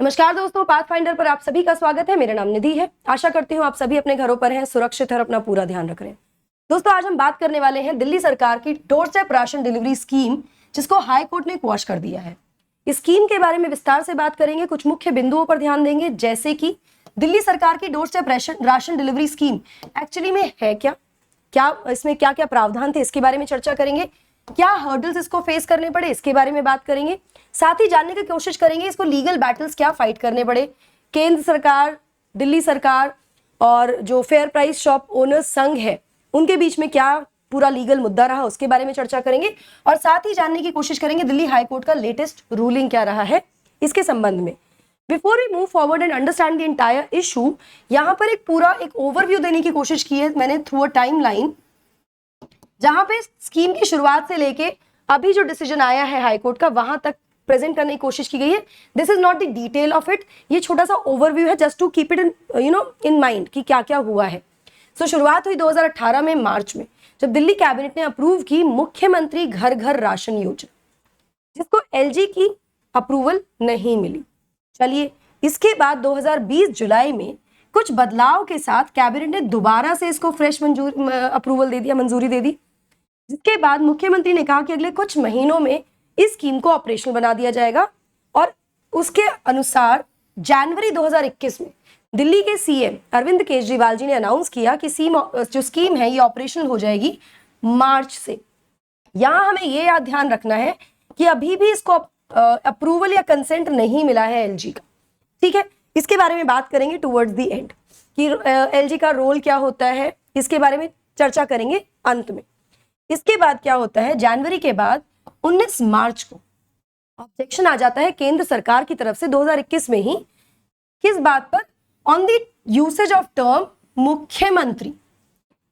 नमस्कार दोस्तों, पाथफाइंडर पर आप सभी का स्वागत है। मेरा नाम निधि है। आशा करती हूँ आप सभी अपने घरों पर हैं, सुरक्षित और अपना पूरा ध्यान रख रहे हैं। दोस्तों, आज हम बात करने वाले हैं दिल्ली सरकार की door step ration delivery scheme, जिसको हाई कोर्ट ने क्वॉश कर दिया है। इस स्कीम के बारे में विस्तार से बात करेंगे, कुछ मुख्य बिंदुओं पर ध्यान देंगे, जैसे कि दिल्ली सरकार की door step ration delivery scheme actually में है क्या, इसमें क्या क्या प्रावधान थे, इसके बारे में चर्चा करेंगे। क्या हर्डल्स इसको फेस करने पड़े, इसके बारे में बात करेंगे। साथ ही जानने की कोशिश करेंगे इसको लीगल बैटल्स क्या फाइट करने पड़े, केंद्र सरकार, दिल्ली सरकार और जो फेयर प्राइस शॉप ओनर्स संघ है, उनके बीच में क्या पूरा लीगल मुद्दा रहा, उसके बारे में चर्चा करेंगे। और साथ ही जानने की कोशिश करेंगे दिल्ली हाई कोर्ट का लेटेस्ट रूलिंग क्या रहा है इसके संबंध में। Before we move forward and understand the entire issue, यहाँ पर एक ओवरव्यू देने की कोशिश की है मैंने थ्रू अ टाइम लाइन, जहां पे स्कीम की शुरुआत से लेके अभी जो डिसीजन आया है हाई कोर्ट का, वहां तक प्रेजेंट करने की कोशिश की गई है। This is not the detail of it, ये छोटा सा ओवरव्यू है, just to keep it in mind कि क्या क्या हुआ है। सो शुरुआत हुई 2018 में मार्च में, जब दिल्ली कैबिनेट ने अप्रूव की मुख्यमंत्री घर घर राशन योजना, जिसको एलजी की अप्रूवल नहीं मिली। चलिए, इसके बाद 2020 जुलाई में कुछ बदलाव के साथ कैबिनेट ने दोबारा से इसको फ्रेश अप्रूवल दे दिया, मंजूरी दे दी। जिसके बाद मुख्यमंत्री ने कहा कि अगले कुछ महीनों में इस स्कीम को ऑपरेशनल बना दिया जाएगा, और उसके अनुसार जनवरी 2021 में दिल्ली के सीएम अरविंद केजरीवाल जी ने अनाउंस किया कि जो स्कीम है ये ऑपरेशनल हो जाएगी मार्च से। यहां हमें ये याद ध्यान रखना है कि अभी भी इसको अप्रूवल या कंसेंट नहीं मिला है एलजी का, ठीक है। इसके बारे में बात करेंगे टुवर्ड्स द एंड कि एलजी का रोल क्या होता है, इसके बारे में चर्चा करेंगे अंत में। इसके बाद क्या होता है, जनवरी के बाद 19 मार्च को ऑब्जेक्शन आ जाता है केंद्र सरकार की तरफ से 2021 में ही, किस बात पर, on the usage of term मुख्यमंत्री।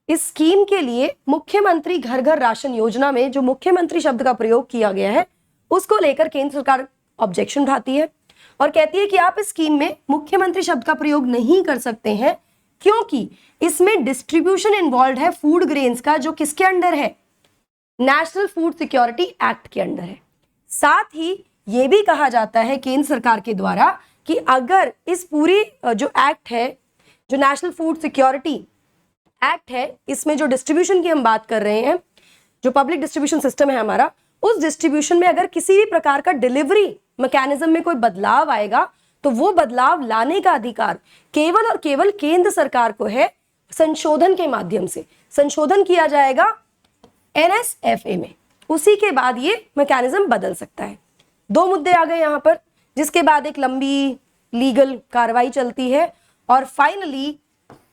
इस स्कीम के लिए मुख्यमंत्री घर घर राशन योजना में जो मुख्यमंत्री शब्द का प्रयोग किया गया है, उसको लेकर केंद्र सरकार ऑब्जेक्शन उठाती है और कहती है कि आप इस स्कीम में मुख्यमंत्री शब्द का प्रयोग नहीं कर सकते हैं, क्योंकि इसमें डिस्ट्रीब्यूशन इन्वॉल्व है फूड ग्रेन्स का, जो किसके अंडर है, नेशनल फूड सिक्योरिटी एक्ट के अंडर है। साथ ही यह भी कहा जाता है केंद्र सरकार के द्वारा कि अगर इस पूरी जो एक्ट है, जो नेशनल फूड सिक्योरिटी एक्ट है, इसमें जो डिस्ट्रीब्यूशन की हम बात कर रहे हैं, जो पब्लिक डिस्ट्रीब्यूशन सिस्टम है हमारा, उस डिस्ट्रीब्यूशन में अगर किसी भी प्रकार का डिलीवरी मैकेनिज्म में कोई बदलाव आएगा, तो वो बदलाव लाने का अधिकार केवल और केवल केंद्र सरकार को है। संशोधन के माध्यम से संशोधन किया जाएगा एनएसएफए में, उसी के बाद ये मैकेनिज्म बदल सकता है। दो मुद्दे आ गए यहां पर, जिसके बाद एक लंबी लीगल कार्रवाई चलती है और फाइनली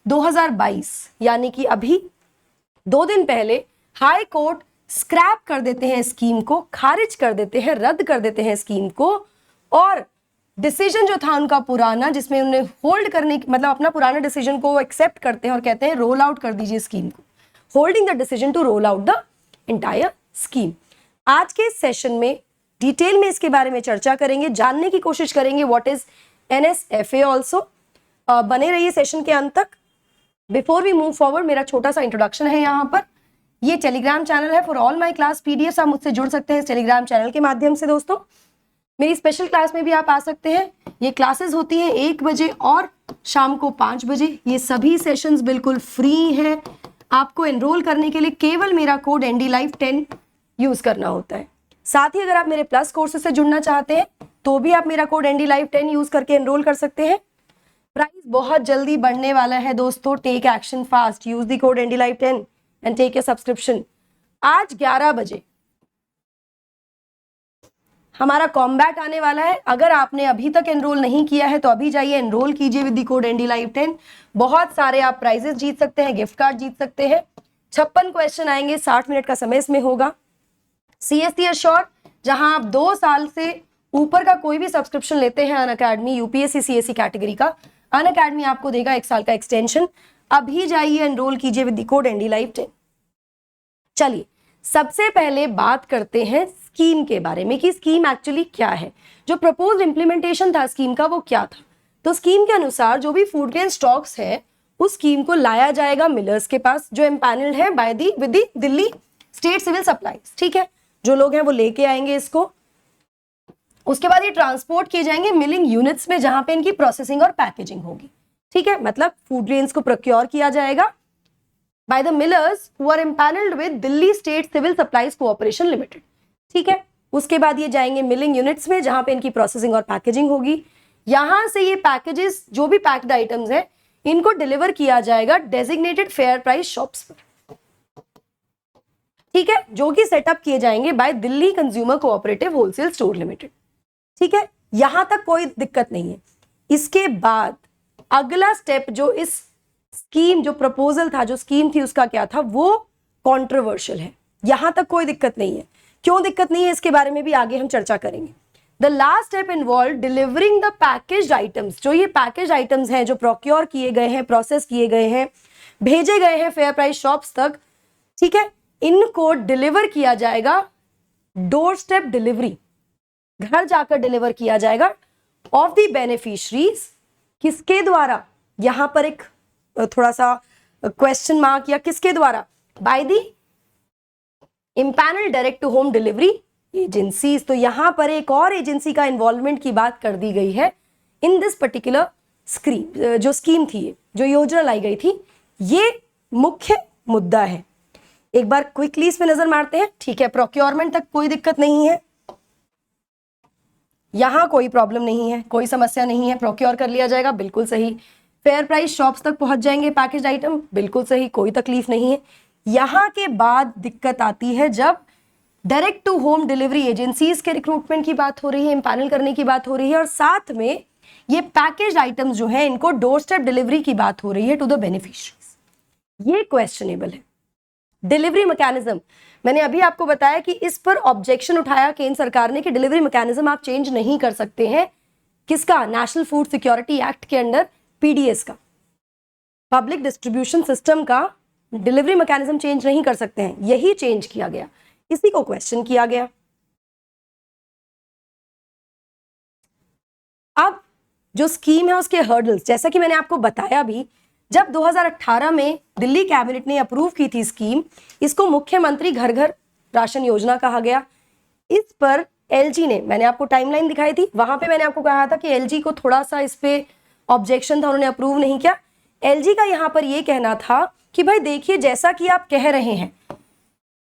2022 यानी कि अभी 2 दिन पहले हाई कोर्ट स्क्रैप कर देते हैं स्कीम को, खारिज कर देते हैं, रद्द कर देते हैं स्कीम को, और डिसीजन जो था उनका पुराना, जिसमें उन्हें होल्ड करने की, मतलब अपना पुराना डिसीजन को एक्सेप्ट करते हैं और कहते हैं रोल आउट कर दीजिए स्कीम को, holding the decision to roll out the entire scheme. आज के सेशन में डिटेल में इसके बारे में चर्चा करेंगे, जानने की कोशिश करेंगे व्हाट इज एनएसएफए ऑल्सो। बने रहिए सेशन के अंत तक। बिफोर वी मूव फॉरवर्ड, मेरा छोटा सा इंट्रोडक्शन है यहाँ पर। ये टेलीग्राम चैनल है for all my class PDF, आप मुझसे जुड़ सकते हैं इस टेलीग्राम चैनल के माध्यम से। दोस्तों, मेरी स्पेशल क्लास में भी आप आ सकते हैं। ये क्लासेस होती हैं 1 बजे और शाम को 5 बजे। ये सभी सेशंस बिल्कुल फ्री हैं। आपको एनरोल करने के लिए केवल मेरा कोड NDLive10 यूज करना होता है। साथ ही अगर आप मेरे प्लस कोर्सेज से जुड़ना चाहते हैं तो भी आप मेरा कोड NDLive10 यूज करके एनरोल कर सकते हैं। प्राइस बहुत जल्दी बढ़ने वाला है दोस्तों, take action fast, use the code NDLive10 and take your subscription. आज 11 बजे हमारा कॉम्बैट आने वाला है। अगर आपने अभी तक एनरोल नहीं किया है तो अभी जाइए एनरोल कीजिए विद द कोड NDLive10। बहुत सारे आप प्राइजेस जीत सकते हैं, गिफ्ट कार्ड जीत सकते हैं। 56 क्वेश्चन आएंगे, 60 मिनट का समय इसमें होगा। CSC एश्योर, जहां आप 2 साल से ऊपर का कोई भी सब्सक्रिप्शन लेते हैं अनअकैडमी UPSC CSC कैटेगरी का, अनअकैडमी आपको देगा 1 साल का एक्सटेंशन। अभी जाइए एनरोल कीजिए विद द कोड NDLive10। चलिए, सबसे पहले बात करते हैं स्कीम के बारे में कि स्कीम एक्चुअली क्या है। जो प्रपोज्ड इंप्लीमेंटेशन था स्कीम का, वो क्या था। तो स्कीम के अनुसार जो भी फूड ग्रेन स्टॉक्स है, उस स्कीम को लाया जाएगा मिलर्स के पास, जो एम्पैनल्ड है by the with the Delhi state civil supplies, ठीक है। जो लोग हैं वो लेके आएंगे इसको, उसके बाद ये ट्रांसपोर्ट किए जाएंगे मिलिंग यूनिट्स में, जहां पे इनकी प्रोसेसिंग और पैकेजिंग होगी। ठीक है, मतलब फूड ग्रेन्स को प्रोक्योर किया जाएगा by the millers who are empanelled with Delhi state civil supplies cooperation limited. ठीक है, उसके बाद ये जाएंगे मिलिंग यूनिट्स में, जहां पे इनकी प्रोसेसिंग और पैकेजिंग होगी। यहां से ये पैकेजेस, जो भी पैक्ड आइटम्स है, इनको डिलीवर किया जाएगा डेजिग्नेटेड फेयर प्राइस शॉप्स पर। ठीक है, जो कि सेटअप किए जाएंगे by Delhi consumer cooperative wholesale store limited. ठीक है, यहां तक कोई दिक्कत नहीं है। इसके बाद अगला स्टेप, जो इस स्कीम, जो प्रपोजल था, जो स्कीम थी, उसका क्या था, वो कॉन्ट्रोवर्शियल है। यहां तक कोई दिक्कत नहीं है। क्यों दिक्कत नहीं है, इसके बारे में भी आगे हम चर्चा करेंगे। The last step involve delivering the packaged items. जो ये पैकेज आइटम्स हैं, जो प्रोक्योर किए गए हैं, प्रोसेस किए गए हैं, भेजे गए हैं फेयर प्राइस शॉप्स तक, ठीक है, इनको डिलीवर किया जाएगा, डोर स्टेप डिलीवरी, घर जाकर डिलीवर किया जाएगा ऑफ द बेनिफिशरीज। किसके द्वारा, यहां पर एक थोड़ा सा क्वेश्चन मार्क, या किसके द्वारा, by the empanel direct to home delivery agencies. तो यहां पर एक और एजेंसी का इन्वॉल्वमेंट की बात कर दी गई है इन दिस पर्टिकुलर स्कीम। जो स्कीम थी, जो योजना लाई गई थी, ये मुख्य मुद्दा है। एक बार क्विकली इस पे नजर मारते हैं। ठीक है, प्रोक्योरमेंट तक कोई दिक्कत नहीं है, यहां कोई प्रॉब्लम नहीं है, कोई समस्या नहीं है, प्रोक्योर कर लिया जाएगा, बिल्कुल सही। फेयर प्राइस शॉप्स तक पहुंच जाएंगे पैकेज आइटम, बिल्कुल सही, कोई तकलीफ नहीं है। यहां के बाद दिक्कत आती है जब direct to home delivery agencies के रिक्रूटमेंट की बात हो रही है, इम्पैनल करने की बात हो रही है, और साथ में ये पैकेज आइटम्स जो है, इनको डोर स्टेप डिलीवरी की बात हो रही है टू द बेनिफिशियरीज। ये क्वेश्चनेबल है। डिलीवरी मैकेनिज्म, मैंने अभी आपको बताया कि इस पर ऑब्जेक्शन उठाया केंद्र सरकार ने कि डिलीवरी मैकेनिज्म आप चेंज नहीं कर सकते हैं। किसका, नेशनल फूड सिक्योरिटी एक्ट के अंडर पीडीएस का, पब्लिक डिस्ट्रीब्यूशन सिस्टम का डिलीवरी मैकेनिज्म चेंज नहीं कर सकते हैं। यही चेंज किया गया, इसी को क्वेश्चन किया गया। अब जो स्कीम है उसके हर्डल्स, जैसा कि मैंने आपको बताया भी, जब 2018 में दिल्ली कैबिनेट ने अप्रूव की थी स्कीम, इसको मुख्यमंत्री घर घर राशन योजना कहा गया। इस पर एलजी ने, मैंने आपको टाइमलाइन दिखाई थी, वहां पे मैंने आपको कहा था कि एलजी को थोड़ा सा इस पे ऑब्जेक्शन था, उन्होंने अप्रूव नहीं किया। एलजी का यहां पर यह कहना था कि भाई देखिए, जैसा कि आप कह रहे हैं,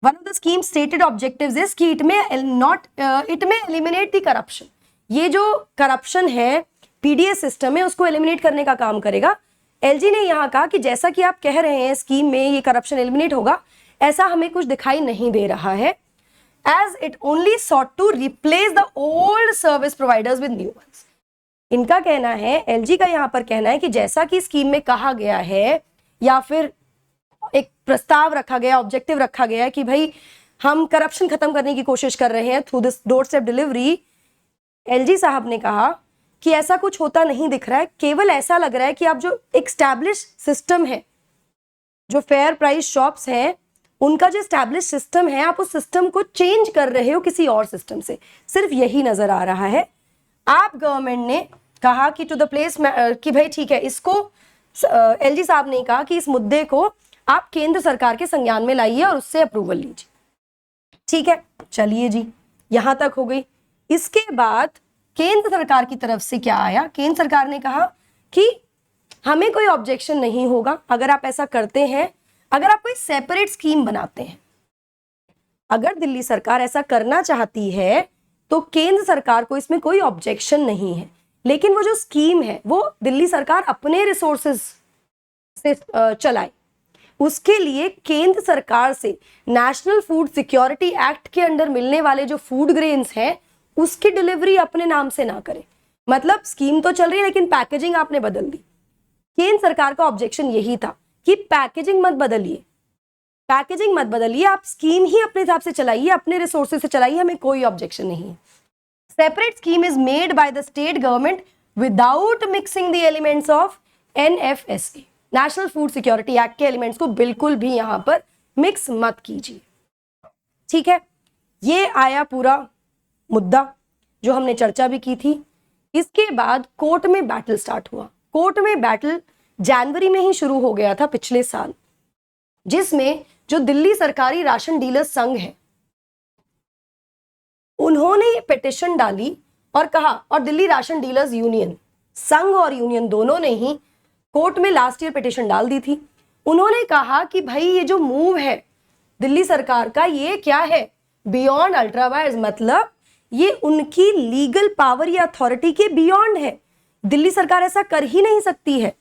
one of the scheme stated objectives is कि इट में एलिमिनेट द करप्शन। ये जो करप्शन है पीडीएस सिस्टम में, उसको एलिमिनेट करने का काम करेगा। एलजी ने यहां कहा कि जैसा कि आप कह रहे हैं स्कीम में ये करप्शन एलिमिनेट होगा, ऐसा हमें कुछ दिखाई नहीं दे रहा है, as it only sought to replace the old service providers with new ones. इनका कहना है, एलजी का यहां पर कहना है कि जैसा कि स्कीम में कहा गया है, या फिर एक प्रस्ताव रखा गया, ऑब्जेक्टिव रखा गया है कि भाई हम करप्शन खत्म करने की कोशिश कर रहे हैं through this door step delivery, LG साहब ने कहा कि ऐसा कुछ होता नहीं दिख रहा है। केवल ऐसा लग रहा है कि आप जो एस्टैब्लिश सिस्टम है, जो फेयर प्राइस शॉप्स हैं, उनका जो एस्टैब्लिश सिस्टम है, आप उस सिस्टम को चेंज कर रहे हो किसी और सिस्टम से, सिर्फ यही नजर आ रहा है। आप गवर्नमेंट ने कहा कि टू द प्लेस कि भाई ठीक है, इसको एलजी साहब ने कहा कि इस मुद्दे को आप केंद्र सरकार के संज्ञान में लाइए और उससे अप्रूवल लीजिए। ठीक है, चलिए जी, यहां तक हो गई। इसके बाद केंद्र सरकार की तरफ से क्या आया, केंद्र सरकार ने कहा कि हमें कोई ऑब्जेक्शन नहीं होगा अगर आप ऐसा करते हैं, अगर आप कोई सेपरेट स्कीम बनाते हैं। अगर दिल्ली सरकार ऐसा करना चाहती है तो केंद्र सरकार को इसमें कोई ऑब्जेक्शन नहीं है, लेकिन वो जो स्कीम है वो दिल्ली सरकार अपने रिसोर्सेज से चलाए। उसके लिए केंद्र सरकार से नेशनल फूड सिक्योरिटी एक्ट के अंडर मिलने वाले जो फूड ग्रेन्स हैं, उसकी डिलीवरी अपने नाम से ना करे। मतलब स्कीम तो चल रही है लेकिन पैकेजिंग आपने बदल दी। केंद्र सरकार का ऑब्जेक्शन यही था कि पैकेजिंग मत बदलिए, पैकेजिंग मत बदलिए, आप स्कीम ही अपने हिसाब से चलाइए, अपने रिसोर्सेज से चलाइए, हमें कोई ऑब्जेक्शन नहीं है। Separate scheme is made by the state government without mixing the elements of NFSA, national Food Security act के एलिमेंट्स को बिल्कुल भी यहां पर मिक्स मत कीजिए। ठीक है, ये आया पूरा मुद्दा जो हमने चर्चा भी की थी। इसके बाद कोर्ट में बैटल स्टार्ट हुआ। कोर्ट में बैटल जनवरी में ही शुरू हो गया था पिछले साल, जिसमें जो दिल्ली सरकारी राशन डीलर्स संघ है, उन्होंने ये पिटिशन डाली और कहा, और दिल्ली राशन डीलर्स यूनियन, संघ और यूनियन दोनों ने ही कोर्ट में लास्ट ईयर पिटीशन डाल दी थी। उन्होंने कहा कि भाई ये जो मूव है दिल्ली सरकार का, ये क्या है, बियॉन्ड अल्ट्रा वायर्स, मतलब ये उनकी लीगल पावर या अथॉरिटी के बियॉन्ड है। दिल्ली सरकार ऐसा कर ही नहीं सकती है,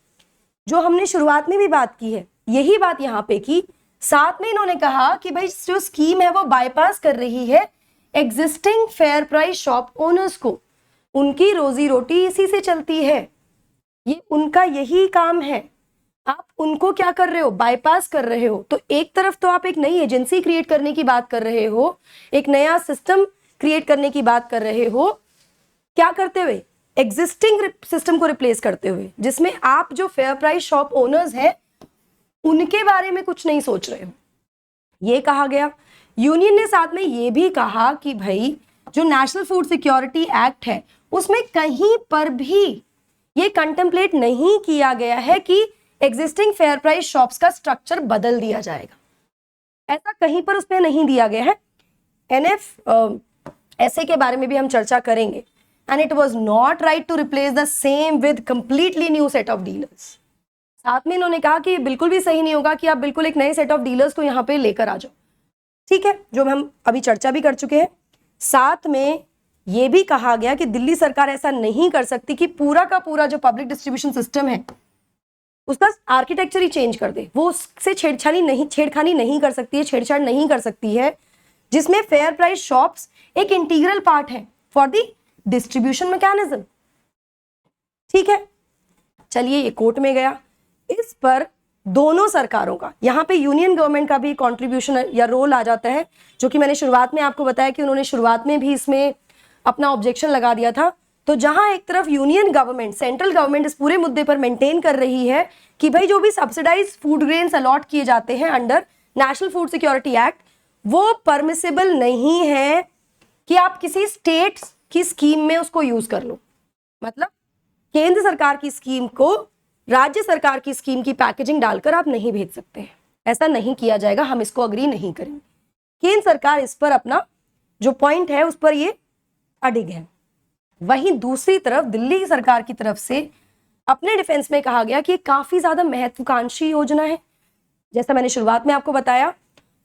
जो हमने शुरुआत में भी बात की है, यही बात यहाँ पे की। साथ में इन्होंने कहा कि भाई जो स्कीम है वो बाईपास कर रही है existing fair price shop owners को, उनकी रोजी रोटी इसी से चलती है, ये उनका यही काम है। आप उनको क्या कर रहे हो, बाईपास कर रहे हो। तो एक तरफ तो आप एक नई एजेंसी क्रिएट करने की बात कर रहे हो, एक नया सिस्टम क्रिएट करने की बात कर रहे हो, क्या करते हुए, एग्जिस्टिंग सिस्टम को रिप्लेस करते हुए, जिसमें आप जो फेयर प्राइस शॉप ओनर्स हैं उनके बारे में कुछ नहीं सोच रहे हो, ये कहा गया। यूनियन ने साथ में ये भी कहा कि भाई जो नेशनल फूड सिक्योरिटी एक्ट है उसमें कहीं पर भी ये कंटेम्पलेट नहीं किया गया है कि एग्जिस्टिंग फेयर प्राइस शॉप्स का स्ट्रक्चर बदल दिया जाएगा, ऐसा कहीं पर उसमें नहीं दिया गया है। एनएफ ऐसे के बारे में भी हम चर्चा करेंगे। And it was not right to replace the same with completely new set of dealers. साथ में इन्होंने कहा कि बिल्कुल भी सही नहीं होगा कि आप बिल्कुल एक नए सेट ऑफ डीलर्स को यहाँ पे लेकर आ जाओ, ठीक है, जो हम अभी चर्चा भी कर चुके हैं। साथ में ये भी कहा गया कि दिल्ली सरकार ऐसा नहीं कर सकती कि पूरा का पूरा जो पब्लिक डिस्ट्रीब्यूशन सिस्टम है उसका आर्किटेक्चर ही चेंज कर दे, वो उससे छेड़खानी नहीं कर सकती है, छेड़छाड़ नहीं कर सकती है, जिसमें फेयर प्राइस शॉप्स एक इंटीग्रल पार्ट है फॉर द डिस्ट्रीब्यूशन मैकेनिज्म, ठीक है। चलिए, ये कोर्ट में गया। इस पर दोनों सरकारों का, यहाँ पे यूनियन गवर्नमेंट का भी कंट्रीब्यूशन या रोल आ जाता है, जो कि मैंने शुरुआत में आपको बताया कि उन्होंने शुरुआत में भी इसमें अपना ऑब्जेक्शन लगा दिया था। तो जहां एक तरफ यूनियन गवर्नमेंट, सेंट्रल गवर्नमेंट इस पूरे मुद्दे पर मेंटेन कर रही है कि भाई जो भी सब्सिडाइज फूड ग्रेन्स अलॉट किए जाते हैं under National Food Security act, वो परमिसिबल नहीं है कि आप किसी स्टेट की स्कीम में उसको यूज कर लो। मतलब केंद्र सरकार की स्कीम को राज्य सरकार की स्कीम की पैकेजिंग डालकर आप नहीं भेज सकते हैं, ऐसा नहीं किया जाएगा, हम इसको अग्री नहीं करेंगे। केंद्र सरकार इस पर अपना जो पॉइंट है उस पर ये अडिग है। वहीं दूसरी तरफ दिल्ली सरकार की तरफ से अपने डिफेंस में कहा गया कि काफी ज्यादा महत्वाकांक्षी योजना है, जैसा मैंने शुरुआत में आपको बताया।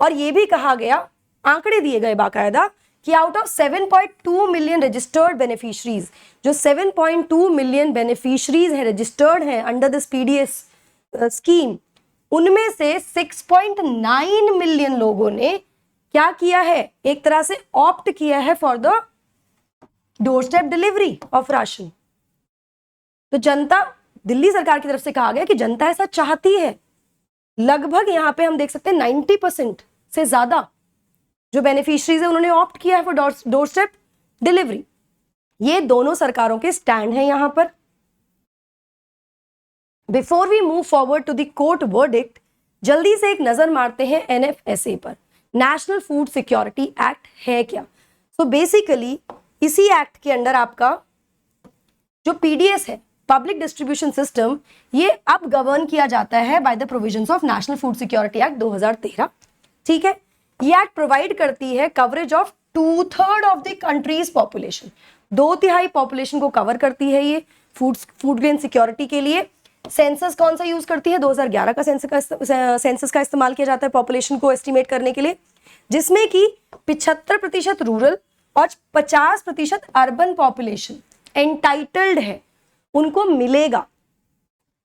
और ये भी कहा गया, आंकड़े दिए गए बाकायदा, कि out of 7.2 million registered beneficiaries, जो 7.2 मिलियन बेनिफिशरीज हैं, रजिस्टर्ड हैं अंडर दिस पीडीएस स्कीम, उनमें से 6.9 मिलियन लोगों ने क्या किया है, एक तरह से ऑप्ट किया है for the door step delivery of ration. तो जनता, दिल्ली सरकार की तरफ से कहा गया कि जनता ऐसा चाहती है। लगभग यहां पे हम देख सकते हैं 90% से ज्यादा जो बेनिफिशरीज है उन्होंने ऑप्ट किया है फॉर डोर स्टेप डिलीवरी। ये दोनों सरकारों के स्टैंड हैं यहां पर। Before we move forward to the court verdict, जल्दी से एक नजर मारते हैं एनएफएसए पर। नेशनल फूड सिक्योरिटी एक्ट है क्या? सो बेसिकली इसी एक्ट के अंडर आपका जो पीडीएस है, पब्लिक डिस्ट्रीब्यूशन सिस्टम, ये अब गवर्न किया जाता है by the provisions of national Food Security act 2013, ठीक है। ये एक्ट प्रोवाइड करती है coverage of 2/3 of the countries population, 2/3 population को कवर करती है ये फूड ग्रेन सिक्योरिटी के लिए। सेंसस कौन सा यूज करती है? 2011 का सेंसस का इस्तेमाल किया जाता है पॉपुलेशन को एस्टिमेट करने के लिए, जिसमें कि 75% रूरल और 50% अर्बन पॉपुलेशन एंटाइटल्ड है, उनको मिलेगा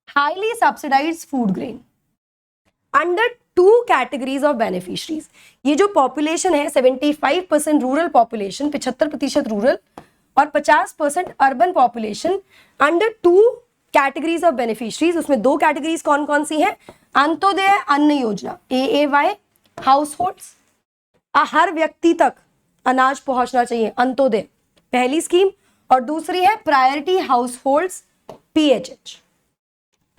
highly subsidised food grain under 2 categories of beneficiaries. ये जो पॉपुलेशन है 75% रूरल पॉपुलेशन, 75% रूरल और 50% urban population under 2 categories of beneficiaries. उसमें 2 कैटेगरीज कौन कौन सी हैं? अंत्योदय अन्न योजना, AAY, हाउस होल्ड्स, हर व्यक्ति तक अनाज पहुंचना चाहिए, अंत्योदय पहली स्कीम, और दूसरी है प्रायोरिटी हाउस होल्ड्स, PHH।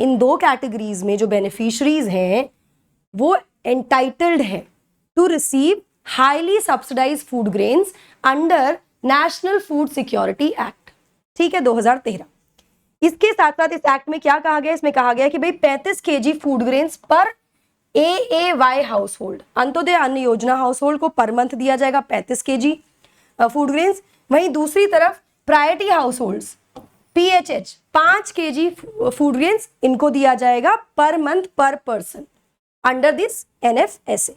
इन 2 कैटेगरीज में जो बेनिफिशरीज हैं वो एंटाइटल्ड है to receive highly subsidised food grains under National Food Security Act, ठीक है, 2013। इसके साथ साथ इस एक्ट में क्या कहा गया? इसमें कहा गया कि भाई 35 kg फूड ग्रेन्स पर AAY हाउस होल्ड, अंत्योदय अन्न योजना हाउस होल्ड को पर मंथ दिया जाएगा 35 kg फूड ग्रेन्स। वहीं दूसरी तरफ priority households PHH 5 kg food grains इनको दिया जाएगा पर मंथ पर पर्सन अंडर दिस NFSA।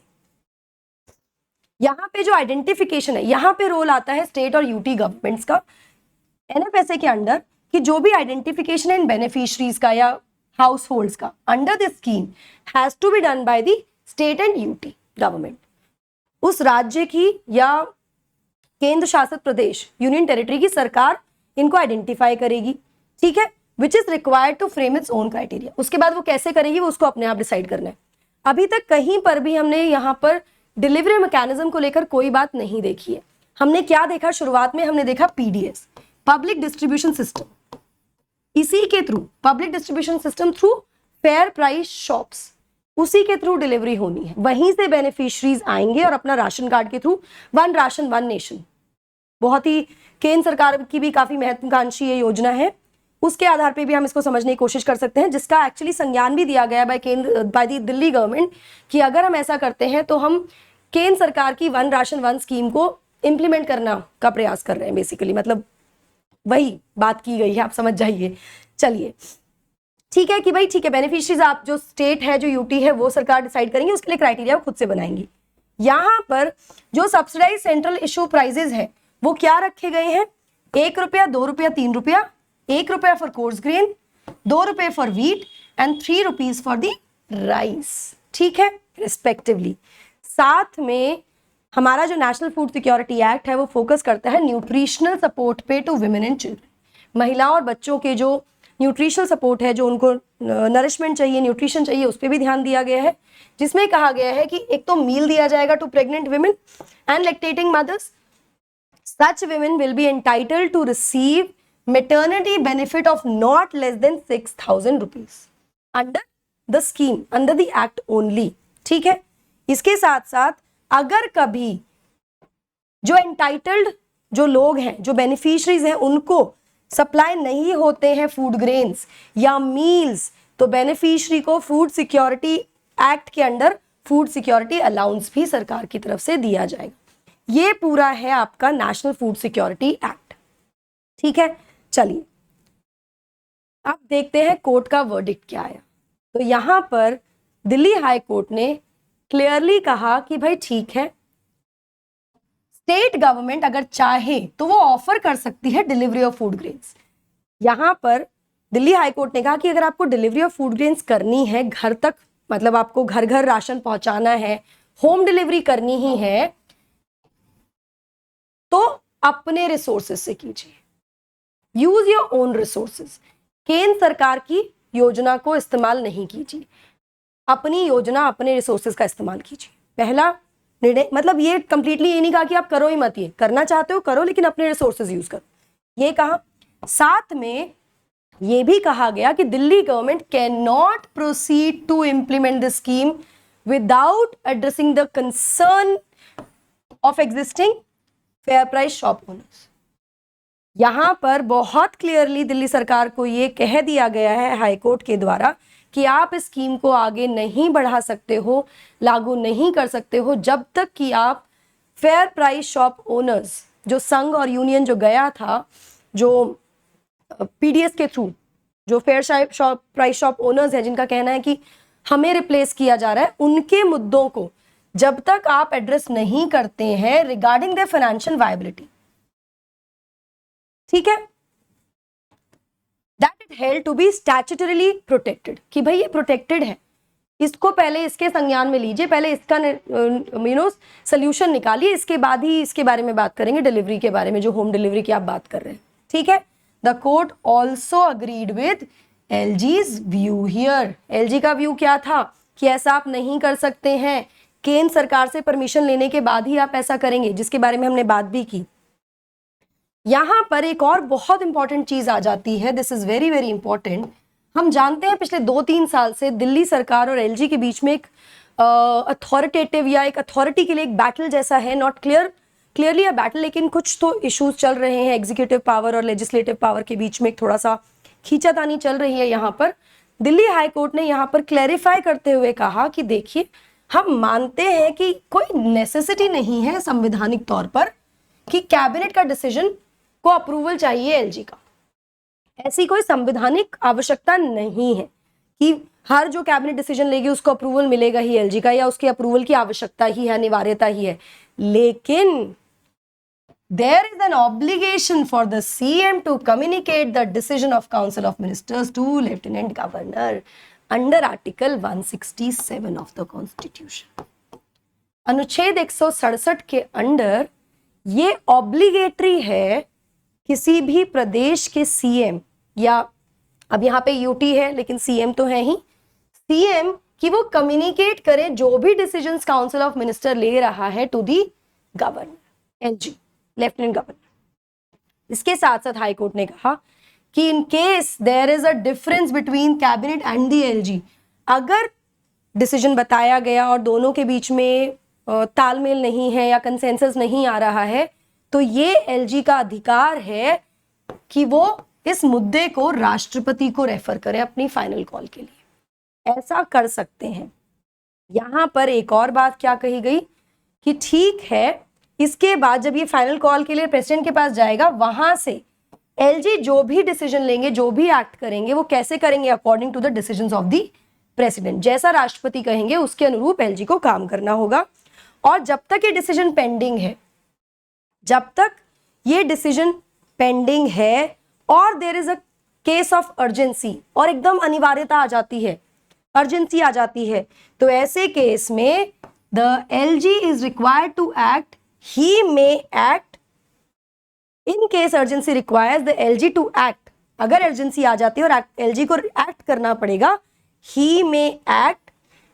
यहां पे जो आइडेंटिफिकेशन है, यहां पे रोल आता है स्टेट और यूटी गवर्नमेंट्स का NFSA के अंडर, कि जो भी आइडेंटिफिकेशन है इन बेनिफिशरीज का या हाउस होल्ड्स का under this scheme has to be done by the state and UT government. उस राज्य की या केंद्र शासित प्रदेश यूनियन टेरिटरी की सरकार इनको आइडेंटिफाई करेगी, ठीक है, which is required to frame its own criteria. उसके बाद वो कैसे करेगी वो उसको अपने आप डिसाइड करना है। अभी तक कहीं पर भी हमने यहाँ पर डिलीवरी मैकेनिज्म को लेकर कोई बात नहीं देखी है। हमने क्या देखा, शुरुआत में हमने देखा PDS, पब्लिक डिस्ट्रीब्यूशन सिस्टम। इसी के through, public distribution system through fair price shops, उसी के थ्रू डिलीवरी होनी है, वहीं से बेनिफिशरीज आएंगे और अपना राशन कार्ड के through one ration one nation, बहुत ही केंद्र सरकार की भी काफी महत्वाकांक्षी ये योजना है, उसके आधार पे भी हम इसको समझने की कोशिश कर सकते हैं, जिसका एक्चुअली संज्ञान भी दिया गया बाय द दिल्ली गवर्नमेंट कि अगर हम ऐसा करते हैं तो हम केंद्र सरकार की वन राशन वन स्कीम को इंप्लीमेंट करना का प्रयास कर रहे हैं। बेसिकली मतलब वही बात की गई है, आप समझ जाइए। चलिए ठीक है कि भाई ठीक है, बेनिफिशरीज आप जो स्टेट है जो यूटी है वो सरकार डिसाइड करेंगे, उसके लिए क्राइटेरिया खुद से बनाएंगी। यहाँ पर जो सब्सिडाइज सेंट्रल इशू प्राइजेस है वो क्या रखे गए हैं, 1 रुपया, 2 रुपया, 3 रुपया, 1 रुपया फॉर कोर्स ग्रेन, 2 रुपये for wheat and 3 rupees for the rice, ठीक है, रिस्पेक्टिवली। साथ में हमारा जो नेशनल फूड सिक्योरिटी एक्ट है वो फोकस करता है न्यूट्रिशनल सपोर्ट पे टू विमेन एंड चिल्ड्रन। महिलाओं और बच्चों के जो न्यूट्रिशनल सपोर्ट है, जो उनको नरिशमेंट चाहिए, न्यूट्रिशन चाहिए, उस पर भी ध्यान दिया गया है, जिसमें कहा गया है कि एक तो मील दिया जाएगा to pregnant women and lactating mothers. Such women will be entitled to receive maternity benefit of not less than 6,000 rupees under the scheme, under the act only, ठीक है। इसके साथ साथ अगर कभी जो एंटाइटल्ड जो लोग हैं, जो बेनिफिशरीज हैं, उनको सप्लाई नहीं होते हैं फूड ग्रेन्स या मील्स, तो बेनिफिशरी को फूड सिक्योरिटी एक्ट के अंडर फूड सिक्योरिटी अलाउंस भी सरकार की तरफ से दिया जाएगा। ये पूरा है आपका नेशनल फूड सिक्योरिटी एक्ट, ठीक है। चलिए अब देखते हैं कोर्ट का वर्डिक्ट क्या आया। तो यहां पर दिल्ली हाई कोर्ट ने क्लियरली कहा कि भाई ठीक है, स्टेट गवर्नमेंट अगर चाहे तो वो ऑफर कर सकती है डिलीवरी ऑफ फूड ग्रेन्स। यहां पर दिल्ली हाई कोर्ट ने कहा कि अगर आपको डिलीवरी ऑफ फूड ग्रेन्स करनी है घर तक, मतलब आपको घर घर राशन पहुंचाना है, होम डिलीवरी करनी ही है, तो अपने रिसोर्सेज से कीजिए, यूज योर ओन रिसोर्सेज। केंद्र सरकार की योजना को इस्तेमाल नहीं कीजिए, अपनी योजना, अपने रिसोर्सेज का इस्तेमाल कीजिए। पहला निर्णय, मतलब ये कंप्लीटली ये नहीं कहा कि आप करो ही मत, ये करना चाहते हो करो लेकिन अपने रिसोर्सेज यूज करो, ये कहा। साथ में ये भी कहा गया कि Delhi government can not proceed to implement the scheme without addressing the concern of existing fair price shop owners. यहां पर बहुत क्लियरली दिल्ली सरकार को यह कह दिया गया है हाई कोर्ट के द्वारा कि आप इस स्कीम को आगे नहीं बढ़ा सकते हो, लागू नहीं कर सकते हो, जब तक कि आप फेयर प्राइस शॉप ओनर्स, जो संघ और यूनियन जो गया था, जो PDS के थ्रू जो फेयर प्राइस शॉप ओनर्स है, जिनका कहना है कि हमें रिप्लेस किया जा रहा है, उनके मुद्दों को जब तक आप एड्रेस नहीं करते हैं रिगार्डिंग द फाइनेंशियल वायबिलिटी, ठीक है, that it held to be statutorily protected, कि भाई ये प्रोटेक्टेड है, इसको पहले इसके संज्ञान में लीजिए, पहले इसका सोल्यूशन निकालिए, इसके बाद ही इसके बारे में बात करेंगे, डिलीवरी के बारे में, जो होम डिलीवरी की आप बात कर रहे हैं, ठीक है। The court also agreed with LG's view here. LG का व्यू क्या था कि ऐसा आप नहीं कर सकते हैं, केंद्र सरकार से परमिशन लेने के बाद ही आप ऐसा करेंगे, जिसके बारे में हमने बात भी की। यहां पर एक और बहुत इंपॉर्टेंट चीज आ जाती है, this is very very important. हम जानते हैं पिछले 2-3 साल से दिल्ली सरकार और LG के बीच में एक अथॉरिटेटिव या एक अथॉरिटी के लिए एक बैटल जैसा है, नॉट क्लियरली अ बैटल, लेकिन कुछ तो इश्यूज चल रहे हैं एग्जीक्यूटिव पावर और लेजिस्लेटिव पावर के बीच में, एक थोड़ा सा खींचातानी चल रही है। यहाँ पर दिल्ली हाई कोर्ट ने यहाँ पर क्लैरिफाई करते हुए कहा कि देखिए, हम मानते हैं कि कोई नेसेसिटी नहीं है संवैधानिक तौर पर कि कैबिनेट का डिसीजन को अप्रूवल चाहिए एलजी का। ऐसी कोई संवैधानिक आवश्यकता नहीं है कि हर जो कैबिनेट डिसीजन लेगी उसको अप्रूवल मिलेगा ही एलजी का, या उसकी अप्रूवल की आवश्यकता ही है, अनिवार्यता ही है। लेकिन there is an obligation for the CM to communicate the decision of Council of Ministers to Lieutenant Governor under Article 167 of the Constitution। अनुच्छेद 167 के अंडर ये ऑब्लिगेटरी है किसी भी प्रदेश के सीएम, या अब यहाँ पे यूटी है लेकिन सीएम तो है ही, सीएम कि वो कम्युनिकेट करे जो भी डिसीजंस काउंसिल ऑफ मिनिस्टर ले रहा है to the governor, LG, lieutenant governor. इसके साथ साथ हाई कोर्ट ने कहा कि in case there is a difference between cabinet and the LG, अगर डिसीजन बताया गया और दोनों के बीच में तालमेल नहीं है या कंसेंसस नहीं आ रहा है, तो ये एलजी का अधिकार है कि वो इस मुद्दे को राष्ट्रपति को रेफर करे अपनी फाइनल कॉल के लिए। ऐसा कर सकते हैं। यहां पर एक और बात क्या कही गई कि ठीक है, इसके बाद जब ये फाइनल कॉल के लिए प्रेसिडेंट के पास जाएगा, वहां से एलजी जो भी डिसीजन लेंगे, जो भी एक्ट करेंगे, वो कैसे करेंगे? According to the decisions of the president. जैसा राष्ट्रपति कहेंगे उसके अनुरूप एलजी को काम करना होगा। और जब तक ये डिसीजन पेंडिंग है, जब तक ये डिसीजन पेंडिंग है और there is a case of urgency, और एकदम अनिवार्यता आ जाती है, अर्जेंसी आ जाती है, तो ऐसे केस में the LG is required to act, he may act in case urgency requires the LG to act. अगर अर्जेंसी आ जाती है और एलजी को एक्ट करना पड़ेगा, he may act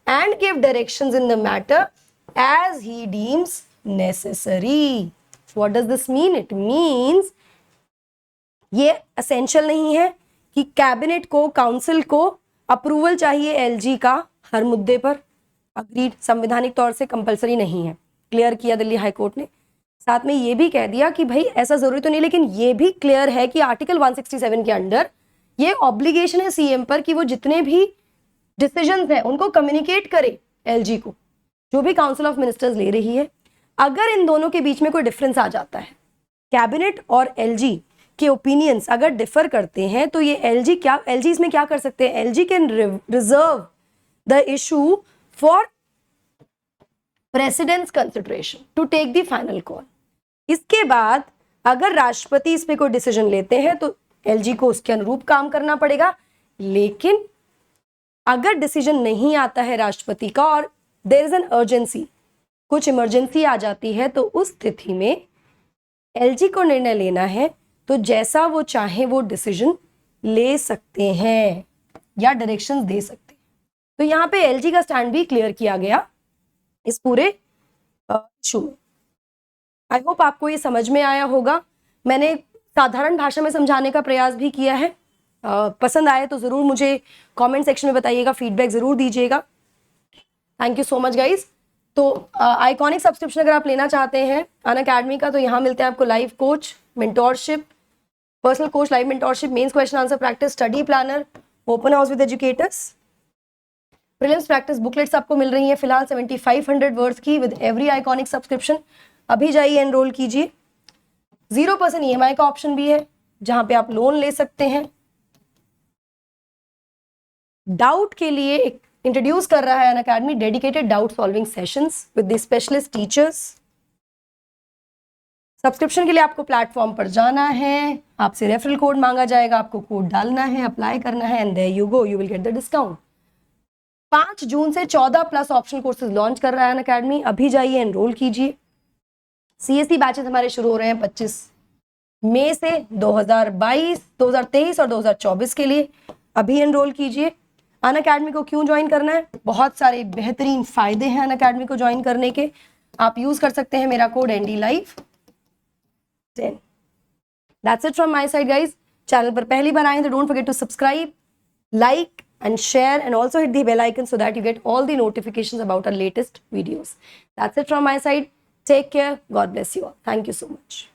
and give directions in the matter as he deems necessary। What does this mean? It means ये essential नहीं है कि कैबिनेट को, काउंसिल को अप्रूवल चाहिए एलजी का हर मुद्दे पर। अग्रीड, संवैधानिक तौर से कंपलसरी नहीं है। क्लियर किया दिल्ली हाई कोर्ट ने। साथ में ये भी कह दिया कि भाई ऐसा जरूरी तो नहीं, लेकिन ये भी क्लियर है कि आर्टिकल 167 के अंडर ये ऑब्लिगेशन है सीएम पर कि वो जितने भी डिसीजंस हैं उनको कम्युनिकेट करे एलजी को, जो भी काउंसिल ऑफ मिनिस्टर्स ले रही है। अगर इन दोनों के बीच में कोई डिफरेंस आ जाता है, कैबिनेट और एलजी के ओपिनियंस अगर डिफर करते हैं, तो ये एलजी इसमें क्या कर सकते हैं? LG can reserve the issue for president's consideration to take the final call. इसके बाद अगर राष्ट्रपति इस पे कोई डिसीजन लेते हैं तो एलजी को उसके अनुरूप काम करना पड़ेगा। लेकिन अगर डिसीजन नहीं आता है राष्ट्रपति का और देयर इज एन अर्जेंसी, कुछ इमरजेंसी आ जाती है, तो उस स्थिति में एलजी को निर्णय लेना है, तो जैसा वो चाहे वो डिसीजन ले सकते हैं या डायरेक्शंस दे सकते हैं। तो यहाँ पे एलजी का स्टैंड भी क्लियर किया गया इस पूरे इशू में। आई होप आपको ये समझ में आया होगा। मैंने साधारण भाषा में समझाने का प्रयास भी किया है। पसंद आए तो ज़रूर मुझे कमेंट सेक्शन में बताइएगा, फीडबैक ज़रूर दीजिएगा। Thank you so much guys. तो आइकॉनिक सब्सक्रिप्शन अगर आप लेना चाहते हैं अनअकैडमी का, तो यहाँ मिलते हैं आपको live coach, mentorship, personal coach, live mentorship, mains question answer practice, study planner, open house with educators, prelims practice booklets आपको मिल रही है फिलहाल 7500 वर्ड्स की विद एवरी आइकॉनिक सब्सक्रिप्शन। अभी जाइए, एनरोल कीजिए। 0% EMI का ऑप्शन भी है जहां पे आप लोन ले सकते हैं। डाउट के लिए एक इंट्रोड्यूस कर रहा है Unacademy dedicated doubt solving sessions with the specialist teachers. Subscription के लिए आपको प्लेटफॉर्म पर जाना है, आपसे रेफरल कोड मांगा जाएगा, आपको कोड डालना है, अप्लाई करना है, and there you go, you will get the discount. 5 जून से 14 प्लस ऑप्शनल कोर्सेज लॉन्च कर रहा है अनअकैडमी। अभी जाइए, एनरोल कीजिए। CSE बैचेस हमारे शुरू हो रहे हैं 25 मई से 2022, 2023 और 2024 के लिए। अभी एनरोल कीजिए। अनअकैडमी को क्यों ज्वाइन करना है? बहुत सारे बेहतरीन फायदे हैं अनअकैडमी को ज्वाइन करने के। आप यूज कर सकते हैं मेरा code NDLive10। That's it from my side guys। Channel पर पहली बार आए तो don't forget to subscribe, like and share, and also hit the bell icon so that you get all the notifications about our latest videos. That's it from my side. Take care. God bless you all. Thank you so much.